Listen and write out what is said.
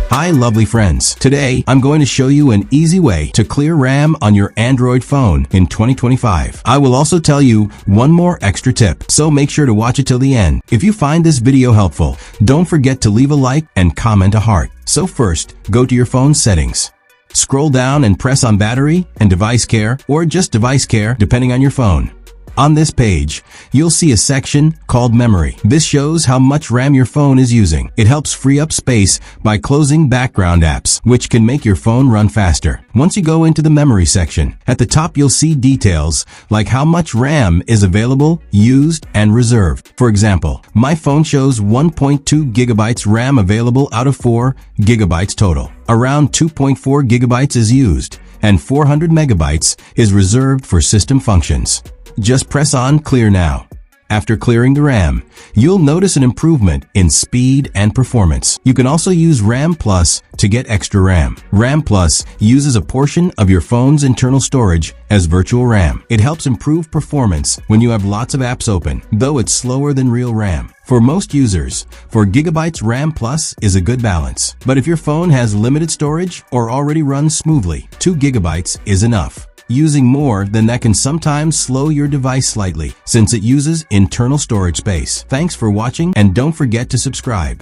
Hi lovely friends. Today, I'm going to show you an easy way to clear RAM on your Android phone in 2025. I will also tell you one more extra tip, so make sure to watch it till the end. If you find this video helpful, don't forget to leave a like and comment a heart. So first, go to your phone settings. Scroll down and press on Battery and Device Care, or just Device Care depending on your phone. On this page, you'll see a section called Memory. This shows how much RAM your phone is using. It helps free up space by closing background apps, which can make your phone run faster. Once you go into the Memory section, at the top you'll see details like how much RAM is available, used, and reserved. For example, my phone shows 1.2 gigabytes RAM available out of 4 gigabytes total. Around 2.4 gigabytes is used, and 400 megabytes is reserved for system functions. Just press on Clear Now. After clearing the RAM, you'll notice an improvement in speed and performance. You can also use RAM Plus to get extra RAM. RAM Plus uses a portion of your phone's internal storage as virtual RAM. It helps improve performance when you have lots of apps open, though it's slower than real RAM. For most users, 4 gigabytes RAM Plus is a good balance. But if your phone has limited storage or already runs smoothly, 2 gigabytes is enough. Using more than that can sometimes slow your device slightly, since it uses internal storage space. Thanks for watching, and don't forget to subscribe.